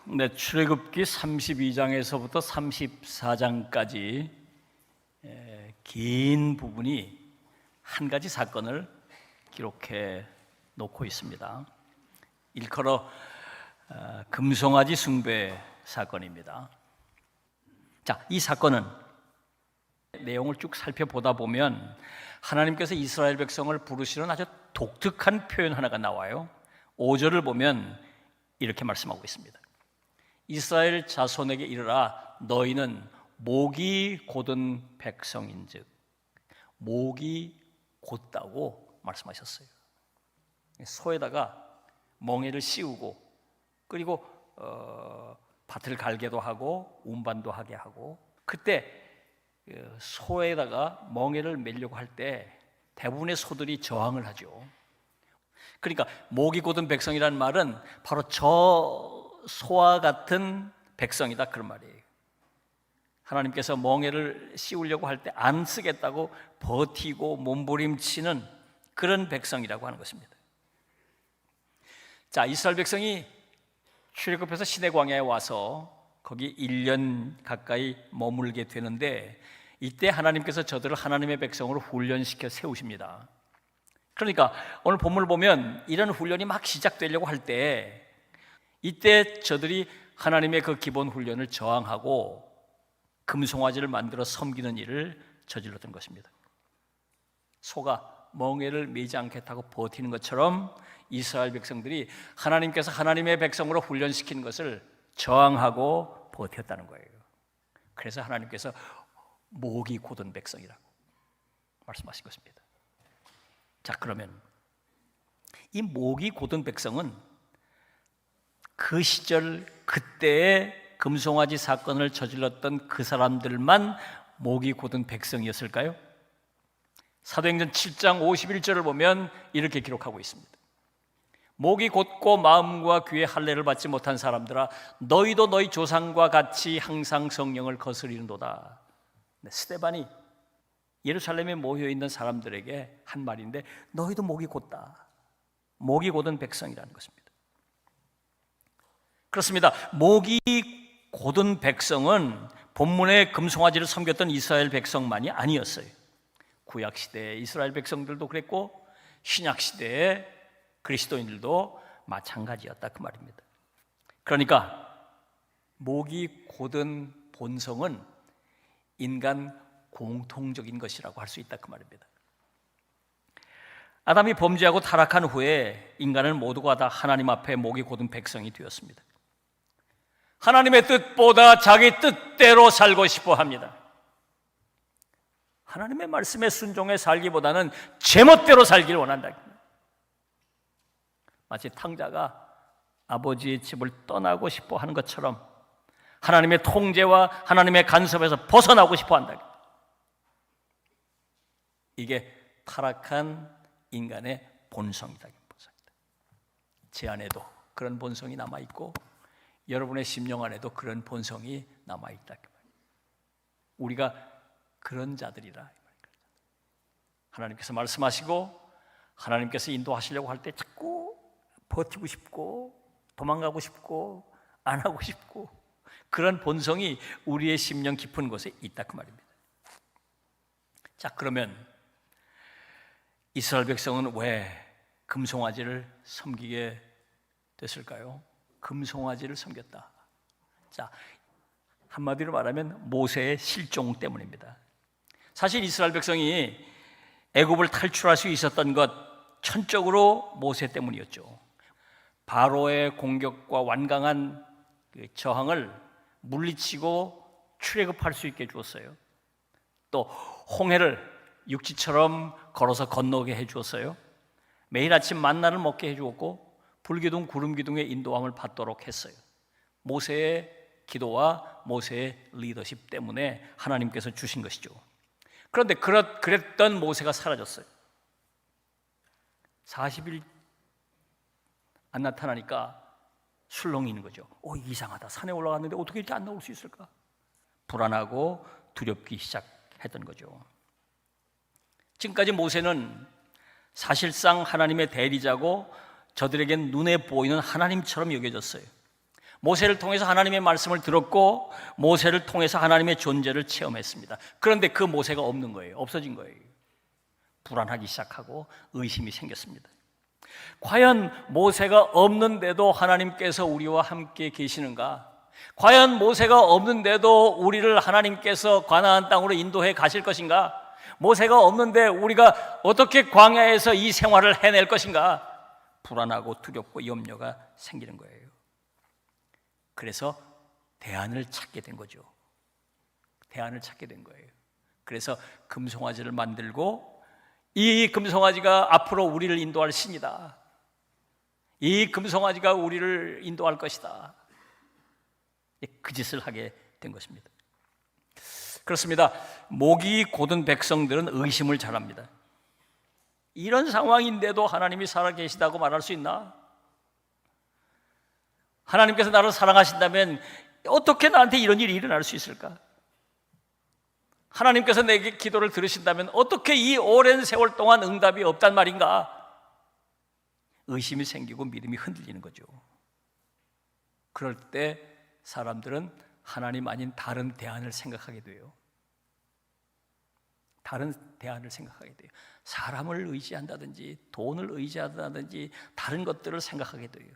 네, 출애굽기 32장에서부터 34장까지 긴 부분이 한 가지 사건을 기록해 놓고 있습니다. 일컬어 금송아지 숭배 사건입니다. 자, 이 사건은 내용을 쭉 살펴보다 보면 하나님께서 이스라엘 백성을 부르시는 아주 독특한 표현 하나가 나와요. 5절을 보면 이렇게 말씀하고 있습니다. 이스라엘 자손에게 이르라, 너희는 목이 곧은 백성인즉. 목이 곧다고 말씀하셨어요. 소에다가 멍에를 씌우고, 그리고 밭을 갈게도 하고 운반도 하게 하고, 그때 소에다가 멍에를 매려고 할 때 대부분의 소들이 저항을 하죠. 그러니까 목이 곧은 백성이라는 말은 바로 저 소와 같은 백성이다, 그런 말이에요. 하나님께서 멍에를 씌우려고 할 때 안 쓰겠다고 버티고 몸부림치는 그런 백성이라고 하는 것입니다. 자, 이스라엘 백성이 출애굽해서 시내 광야에 와서 거기 1년 가까이 머물게 되는데, 이때 하나님께서 저들을 하나님의 백성으로 훈련시켜 세우십니다. 그러니까 오늘 본문을 보면 이런 훈련이 막 시작되려고 할 때, 이때 저들이 하나님의 그 기본 훈련을 저항하고 금송아지를 만들어 섬기는 일을 저질렀던 것입니다. 소가 멍에를 매지 않겠다고 버티는 것처럼 이스라엘 백성들이 하나님께서 하나님의 백성으로 훈련시키는 것을 저항하고 버텼다는 거예요. 그래서 하나님께서 목이 곧은 백성이라고 말씀하신 것입니다. 자, 그러면 이 목이 곧은 백성은 그 시절 그때의 금송아지 사건을 저질렀던 그 사람들만 목이 곧은 백성이었을까요? 사도행전 7장 51절을 보면 이렇게 기록하고 있습니다. 목이 곧고 마음과 귀에 할례를 받지 못한 사람들아, 너희도 너희 조상과 같이 항상 성령을 거스리는도다. 스데반이 예루살렘에 모여있는 사람들에게 한 말인데, 너희도 목이 곧다. 목이 곧은 백성이라는 것입니다. 그렇습니다. 목이 곧은 백성은 본문의 금송아지를 섬겼던 이스라엘 백성만이 아니었어요. 구약시대의 이스라엘 백성들도 그랬고 신약시대의 그리스도인들도 마찬가지였다, 그 말입니다. 그러니까 목이 곧은 본성은 인간 공통적인 것이라고 할 수 있다, 그 말입니다. 아담이 범죄하고 타락한 후에 인간은 모두가 다 하나님 앞에 목이 곧은 백성이 되었습니다. 하나님의 뜻보다 자기 뜻대로 살고 싶어 합니다. 하나님의 말씀에 순종해 살기보다는 제멋대로 살기를 원한다. 마치 탕자가 아버지의 집을 떠나고 싶어 하는 것처럼 하나님의 통제와 하나님의 간섭에서 벗어나고 싶어 한다. 이게 타락한 인간의 본성이다. 제 안에도 그런 본성이 남아있고 여러분의 심령 안에도 그런 본성이 남아있다. 우리가 그런 자들이라. 하나님께서 말씀하시고 하나님께서 인도하시려고 할 때 자꾸 버티고 싶고 도망가고 싶고 안 하고 싶고, 그런 본성이 우리의 심령 깊은 곳에 있다, 그 말입니다. 자, 그러면 이스라엘 백성은 왜 금송아지를 섬기게 됐을까요? 금송아지를 섬겼다. 자, 한마디로 말하면 모세의 실종 때문입니다. 사실 이스라엘 백성이 애굽을 탈출할 수 있었던 것 천적으로 모세 때문이었죠. 바로의 공격과 완강한 저항을 물리치고 출애굽할 수 있게 해주었어요. 또 홍해를 육지처럼 걸어서 건너게 해주었어요. 매일 아침 만나를 먹게 해주었고 불기둥 구름기둥의 인도함을 받도록 했어요. 모세의 기도와 모세의 리더십 때문에 하나님께서 주신 것이죠. 그런데 그랬던 모세가 사라졌어요. 40일 안 나타나니까 술렁이는 거죠. 이상하다. 산에 올라갔는데 어떻게 이렇게 안 나올 수 있을까? 불안하고 두렵기 시작했던 거죠. 지금까지 모세는 사실상 하나님의 대리자고 저들에겐 눈에 보이는 하나님처럼 여겨졌어요. 모세를 통해서 하나님의 말씀을 들었고 모세를 통해서 하나님의 존재를 체험했습니다. 그런데 그 모세가 없는 거예요. 없어진 거예요. 불안하기 시작하고 의심이 생겼습니다. 과연 모세가 없는데도 하나님께서 우리와 함께 계시는가? 과연 모세가 없는데도 우리를 하나님께서 가나안 땅으로 인도해 가실 것인가? 모세가 없는데 우리가 어떻게 광야에서 이 생활을 해낼 것인가? 불안하고 두렵고 염려가 생기는 거예요. 그래서 대안을 찾게 된 거죠. 대안을 찾게 된 거예요. 그래서 금송아지를 만들고 이 금송아지가 앞으로 우리를 인도할 신이다. 이 금송아지가 우리를 인도할 것이다. 그 짓을 하게 된 것입니다. 그렇습니다. 목이 곧은 백성들은 의심을 잘합니다. 이런 상황인데도 하나님이 살아계시다고 말할 수 있나? 하나님께서 나를 사랑하신다면 어떻게 나한테 이런 일이 일어날 수 있을까? 하나님께서 내게 기도를 들으신다면 어떻게 이 오랜 세월 동안 응답이 없단 말인가? 의심이 생기고 믿음이 흔들리는 거죠. 그럴 때 사람들은 하나님 아닌 다른 대안을 생각하게 돼요. 다른 대안을 생각하게 돼요. 사람을 의지한다든지 돈을 의지한다든지 다른 것들을 생각하게 돼요.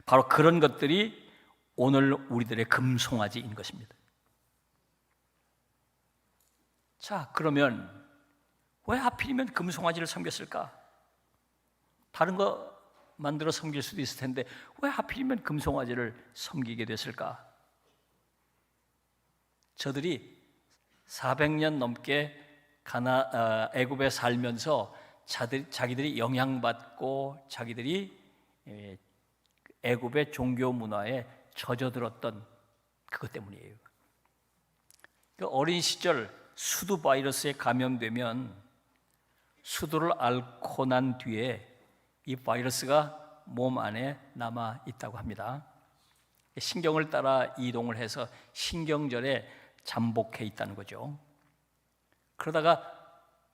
바로 그런 것들이 오늘 우리들의 금송아지인 것입니다. 자, 그러면 왜 하필이면 금송아지를 섬겼을까? 다른 거 만들어 섬길 수도 있을 텐데 왜 하필이면 금송아지를 섬기게 됐을까? 저들이 400년 넘게 애굽에 살면서 자기들이 영향받고 자기들이 애굽의 종교 문화에 젖어들었던 그것 때문이에요. 어린 시절 수두 바이러스에 감염되면 수두를 앓고 난 뒤에 이 바이러스가 몸 안에 남아 있다고 합니다. 신경을 따라 이동을 해서 신경절에 잠복해 있다는 거죠. 그러다가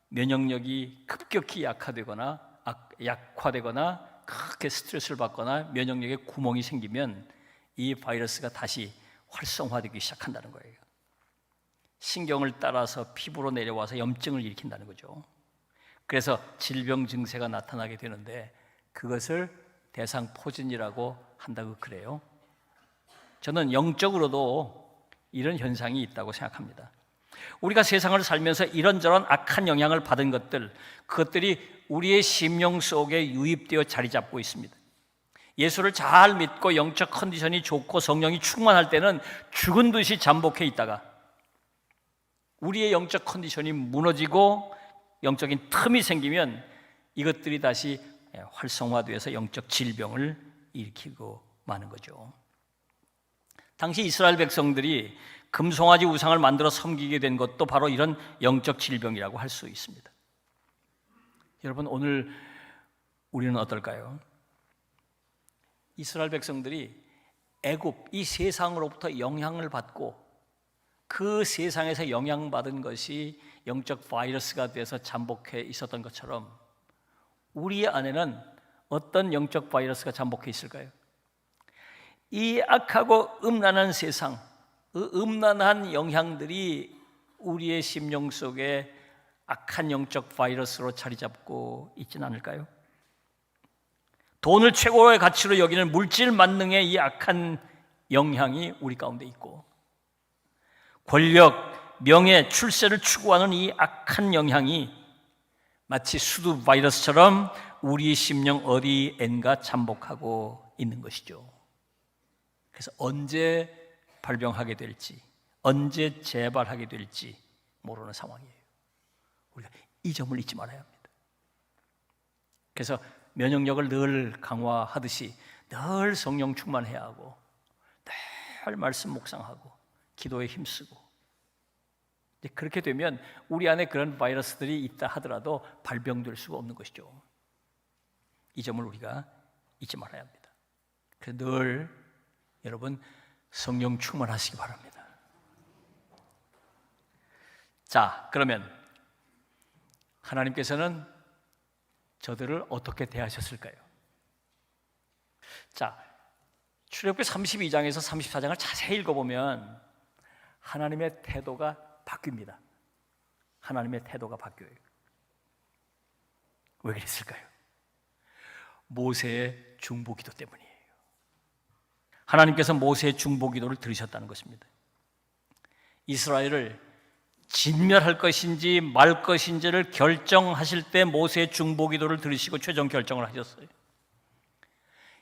면역력이 급격히 약화되거나 크게 스트레스를 받거나 면역력에 구멍이 생기면 이 바이러스가 다시 활성화되기 시작한다는 거예요. 신경을 따라서 피부로 내려와서 염증을 일으킨다는 거죠. 그래서 질병 증세가 나타나게 되는데 그것을 대상포진이라고 한다고 그래요. 저는 영적으로도 이런 현상이 있다고 생각합니다. 우리가 세상을 살면서 이런저런 악한 영향을 받은 그것들이 우리의 심령 속에 유입되어 자리 잡고 있습니다. 예수를 잘 믿고 영적 컨디션이 좋고 성령이 충만할 때는 죽은 듯이 잠복해 있다가 우리의 영적 컨디션이 무너지고 영적인 틈이 생기면 이것들이 다시 활성화되어서 영적 질병을 일으키고 마는 거죠. 당시 이스라엘 백성들이 금송아지 우상을 만들어 섬기게 된 것도 바로 이런 영적 질병이라고 할 수 있습니다. 여러분, 오늘 우리는 어떨까요? 이스라엘 백성들이 애굽, 이 세상으로부터 영향을 받고 그 세상에서 영향받은 것이 영적 바이러스가 돼서 잠복해 있었던 것처럼 우리 안에는 어떤 영적 바이러스가 잠복해 있을까요? 이 악하고 음란한 세상, 그 음란한 영향들이 우리의 심령 속에 악한 영적 바이러스로 자리 잡고 있지는 않을까요? 돈을 최고의 가치로 여기는 물질 만능의 이 악한 영향이 우리 가운데 있고 권력, 명예, 출세를 추구하는 이 악한 영향이 마치 수두 바이러스처럼 우리 심령 어디엔가 잠복하고 있는 것이죠. 그래서 언제 발병하게 될지, 언제 재발하게 될지 모르는 상황이에요. 우리가 이 점을 잊지 말아야 합니다. 그래서 면역력을 늘 강화하듯이 늘 성령 충만해야 하고 늘 말씀 묵상하고 기도에 힘쓰고 그렇게 되면 우리 안에 그런 바이러스들이 있다 하더라도 발병될 수가 없는 것이죠. 이 점을 우리가 잊지 말아야 합니다. 그래서 늘 여러분 성령 충만하시기 바랍니다. 자, 그러면 하나님께서는 저들을 어떻게 대하셨을까요? 자, 출애굽기 32장에서 34장을 자세히 읽어보면 하나님의 태도가 바뀝니다. 하나님의 태도가 바뀌어요. 왜 그랬을까요? 모세의 중보기도 때문이에요. 하나님께서 모세의 중보기도를 들으셨다는 것입니다. 이스라엘을 진멸할 것인지 말 것인지를 결정하실 때 모세의 중보기도를 들으시고 최종 결정을 하셨어요.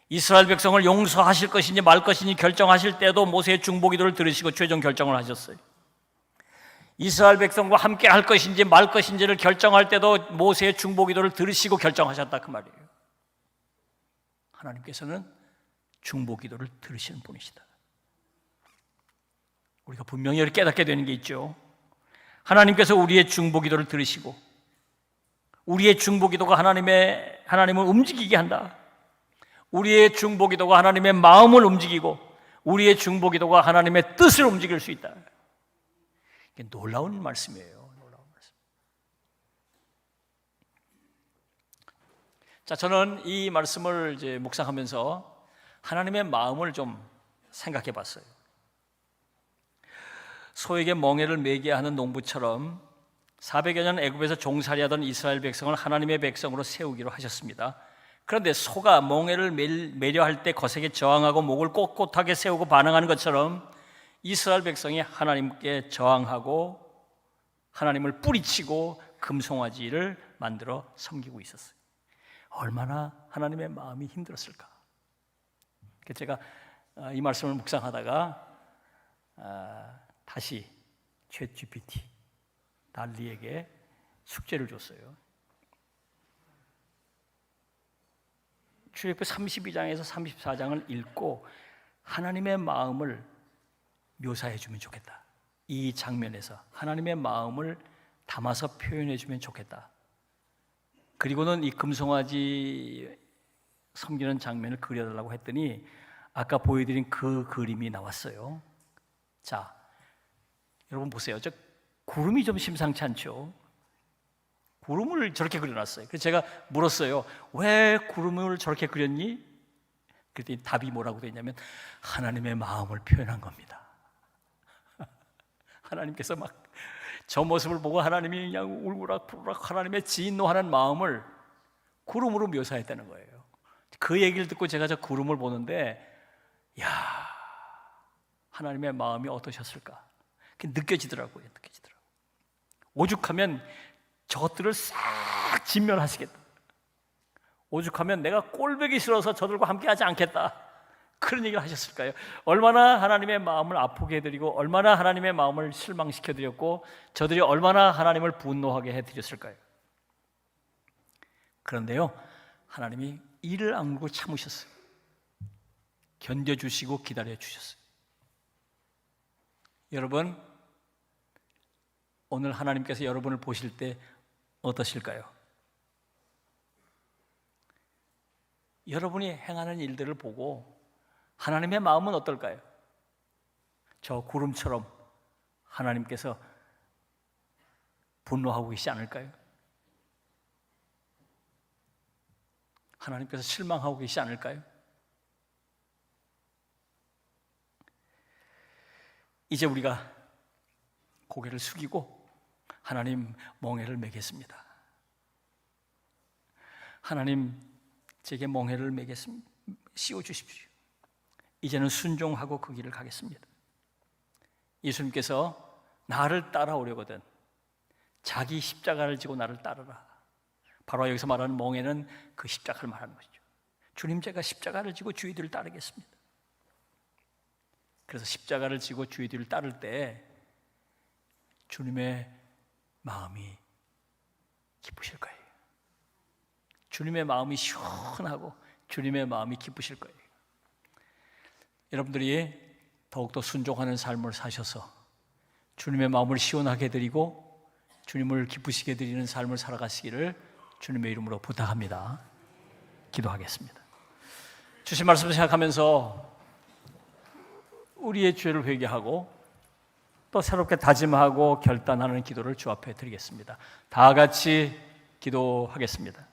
이스라엘 백성을 용서하실 것인지 말 것인지 결정하실 때도 모세의 중보기도를 들으시고 최종 결정을 하셨어요. 이스라엘 백성과 함께 할 것인지 말 것인지를 결정할 때도 모세의 중보기도를 들으시고 결정하셨다 그 말이에요. 하나님께서는 중보기도를 들으시는 분이시다. 우리가 분명히 이렇게 깨닫게 되는 게 있죠. 하나님께서 우리의 중보기도를 들으시고 우리의 중보기도가 하나님을 움직이게 한다. 우리의 중보기도가 하나님의 마음을 움직이고 우리의 중보기도가 하나님의 뜻을 움직일 수 있다. 이게 놀라운 말씀이에요. 놀라운 말씀. 자, 저는 이 말씀을 이제 묵상하면서 하나님의 마음을 좀 생각해 봤어요. 소에게 멍에를 매게 하는 농부처럼 400여 년 애굽에서 종살이하던 이스라엘 백성을 하나님의 백성으로 세우기로 하셨습니다. 그런데 소가 멍에를 매려 할 때 거세게 저항하고 목을 꼿꼿하게 세우고 반응하는 것처럼 이스라엘 백성이 하나님께 저항하고 하나님을 뿌리치고 금송아지를 만들어 섬기고 있었어요. 얼마나 하나님의 마음이 힘들었을까. 제가 이 말씀을 묵상하다가 다시 챗GPT 달리에게 숙제를 줬어요. 출애굽기 32장에서 34장을 읽고 하나님의 마음을 묘사해 주면 좋겠다. 이 장면에서 하나님의 마음을 담아서 표현해 주면 좋겠다. 그리고는 이 금송아지 섬기는 장면을 그려달라고 했더니 아까 보여드린 그 그림이 나왔어요. 자, 여러분 보세요. 저 구름이 좀 심상치 않죠? 구름을 저렇게 그려놨어요. 그래서 제가 물었어요. 왜 구름을 저렇게 그렸니? 그랬더니 답이 뭐라고 되냐면 하나님의 마음을 표현한 겁니다. 하나님께서 막 저 모습을 보고 하나님이 그냥 울고락부락 하나님의 진노하는 마음을 구름으로 묘사했다는 거예요. 그 얘기를 듣고 제가 저 구름을 보는데 야, 하나님의 마음이 어떠셨을까? 그게 느껴지더라고요. 오죽하면 저것들을 싹 진멸하시겠다. 오죽하면 내가 꼴보기 싫어서 저들과 함께하지 않겠다. 그런 얘기를 하셨을까요? 얼마나 하나님의 마음을 아프게 해드리고 얼마나 하나님의 마음을 실망시켜드렸고 저들이 얼마나 하나님을 분노하게 해드렸을까요? 그런데요, 하나님이 이를 악물고 참으셨어요. 견뎌주시고 기다려주셨어요. 여러분, 오늘 하나님께서 여러분을 보실 때 어떠실까요? 여러분이 행하는 일들을 보고 하나님의 마음은 어떨까요? 저 구름처럼 하나님께서 분노하고 계시지 않을까요? 하나님께서 실망하고 계시지 않을까요? 이제 우리가 고개를 숙이고 하나님 멍에를 매겠습니다. 하나님 제게 멍에를 매겠습니다. 씌워주십시오. 이제는 순종하고 그 길을 가겠습니다. 예수님께서 나를 따라오려거든 자기 십자가를 지고 나를 따르라. 바로 여기서 말하는 멍에는 그 십자가를 말하는 것이죠. 주님, 제가 십자가를 지고 주의 뒤를 따르겠습니다. 그래서 십자가를 지고 주의 뒤를 따를 때 주님의 마음이 기쁘실 거예요. 주님의 마음이 시원하고 주님의 마음이 기쁘실 거예요. 여러분들이 더욱더 순종하는 삶을 사셔서 주님의 마음을 시원하게 드리고 주님을 기쁘시게 드리는 삶을 살아가시기를 주님의 이름으로 부탁합니다. 기도하겠습니다. 주신 말씀을 생각하면서 우리의 죄를 회개하고 또 새롭게 다짐하고 결단하는 기도를 주 앞에 드리겠습니다. 다 같이 기도하겠습니다.